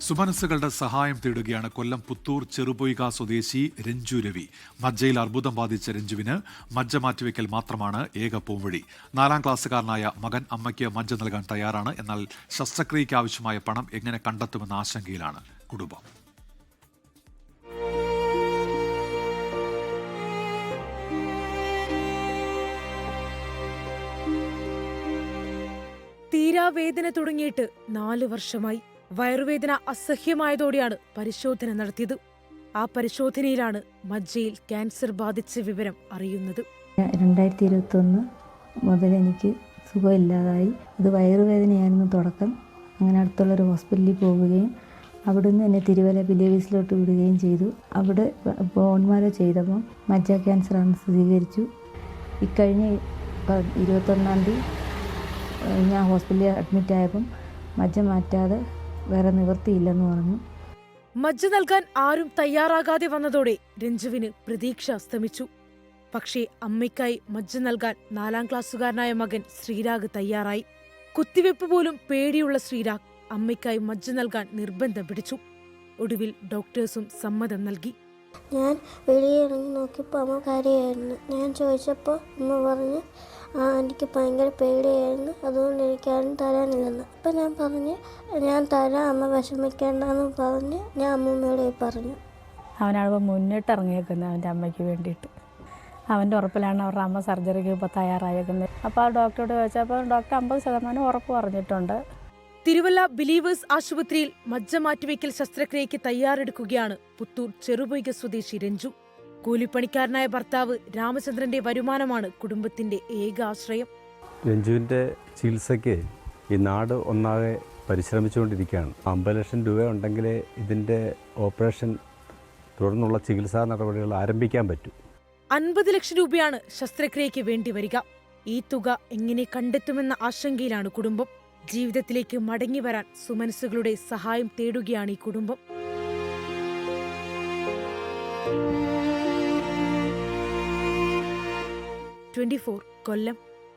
സുമനസ്സുകളുടെ സഹായം തേടുകയാണ് കൊല്ലം പുത്തൂർ ചെറുപൊയ്ക സ്വദേശി രഞ്ജു രവി. മജ്ജയിൽ അർബുദം ബാധിച്ച രഞ്ജുവിന് മജ്ജ മാറ്റിവെക്കൽ മാത്രമാണ് ഏക പോംവഴി. 4ാം ക്ലാസ്സുകാരനായ മകൻ അമ്മയ്ക്ക് മജ്ജ നൽകാൻ തയ്യാറാണ്. എന്നാൽ ശസ്ത്രക്രിയയ്ക്ക് ആവശ്യമായ പണം എങ്ങനെ കണ്ടെത്തുമെന്ന ആശങ്കയിലാണ് കുടുംബം. തീരാവേദന തുടങ്ങിയിട്ട് 4 വർഷമായി. വയറുവേദന അസഹ്യമായതോടെയാണ് പരിശോധന നടത്തിയത്. ആ പരിശോധനയിലാണ് മജ്ജയിൽ ക്യാൻസർ ബാധിച്ച വിവരം അറിയുന്നത്. 2021 മുതൽ എനിക്ക് സുഖമില്ലാതായി. അത് വയറുവേദനയായിരുന്നു തുടക്കം. അങ്ങനെ അടുത്തുള്ളൊരു ഹോസ്പിറ്റലിൽ പോവുകയും അവിടുന്ന് എന്നെ തിരുവല്ല ബിലീവേഴ്സിലോട്ട് വിടുകയും ചെയ്തു. അവിടെ ബോൺമാരോ ചെയ്തപ്പം മജ്ജ ക്യാൻസറാണ് സ്ഥിരീകരിച്ചു. ഇക്കഴിഞ്ഞ 21-ാം തീയതി ഞാൻ ഹോസ്പിറ്റലിൽ അഡ്മിറ്റായപ്പം മജ്ജ മാറ്റാതെ വേറെ നിവൃത്തിയില്ലെന്ന് പറഞ്ഞു. മജ്ജ നൽകാൻ ആരും തയ്യാറാകാതെ വന്നതോടെ രഞ്ജുവിന് പ്രതീക്ഷ അസ്തമിച്ചു. പക്ഷേ അമ്മയ്ക്കായി മജ്ജ നൽകാൻ 4ാം ക്ലാസ്സുകാരനായ മകൻ ശ്രീരാഗ് തയ്യാറായി. കുത്തിവെപ്പ് പോലും പേടിയുള്ള ശ്രീരാഗ് അമ്മയ്ക്കായി മജ്ജ നൽകാൻ നിർബന്ധം പിടിച്ചു. ഒടുവിൽ ഡോക്ടേഴ്സും സമ്മതം നൽകി. ഞാൻ വെളിയിറങ്ങി നോക്കിയപ്പോൾ അമ്മ കരയായിരുന്നു. ഞാൻ ചോദിച്ചപ്പോൾ അമ്മ പറഞ്ഞു എനിക്ക് ഭയങ്കര പേടിയായിരുന്നു, അതുകൊണ്ട് എനിക്കാരും തരാനില്ലെന്ന്. അപ്പം ഞാൻ പറഞ്ഞു ഞാൻ തരാം, അമ്മ വിഷമിക്കേണ്ടെന്ന് പറഞ്ഞ് ഞാൻ അമ്മൂമ്മയോട് പറഞ്ഞു. അവനാണിപ്പോൾ മുന്നിട്ട് ഇറങ്ങിയേക്കുന്നത് അവൻ്റെ അമ്മയ്ക്ക് വേണ്ടിയിട്ട്. അവൻ്റെ ഉറപ്പിലാണ് അവരുടെ അമ്മ സർജറിക്ക് ഇപ്പോൾ തയ്യാറായേക്കുന്നത്. അപ്പോൾ ആ ഡോക്ടറോട് ചോദിച്ചപ്പോൾ ഡോക്ടർ 50% ഉറപ്പ് പറഞ്ഞിട്ടുണ്ട്. തിരുവല്ല ബിലീവേഴ്സ് ആശുപത്രിയിൽ മജ്ജ മാറ്റിവെക്കൽ ശസ്ത്രക്രിയയ്ക്ക് തയ്യാറെടുക്കുകയാണ് പുത്തൂർ ചെറുപൊയ്ക സ്വദേശി രഞ്ജു. കൂലിപ്പണിക്കാരനായ ഭർത്താവ് രാമചന്ദ്രന്റെ വരുമാനമാണ് കുടുംബത്തിന്റെ ഏക ആശ്രയം. രഞ്ജുവിൻ്റെ ചികിത്സയ്ക്ക് ഈ നാട് ഒന്നാകെ പരിശ്രമിച്ചുകൊണ്ടിരിക്കുകയാണ്. 50 ലക്ഷം രൂപ ഉണ്ടെങ്കിലേ ഇതിൻ്റെ ഓപ്പറേഷൻ തുടർന്നുള്ള ചികിത്സാ നടപടികൾ ആരംഭിക്കാൻ പറ്റൂ. 50 ലക്ഷം രൂപയാണ് ശസ്ത്രക്രിയയ്ക്ക് വേണ്ടി വരിക. ഈ തുക എങ്ങനെ കണ്ടെത്തുമെന്ന ആശങ്കയിലാണ് കുടുംബം. ജീവിതത്തിലേക്ക് മടങ്ങി വരാൻ സുമനസ്സുകളുടെ സഹായം തേടുകയാണ് ഈ കുടുംബം. 24 കൊല്ലം.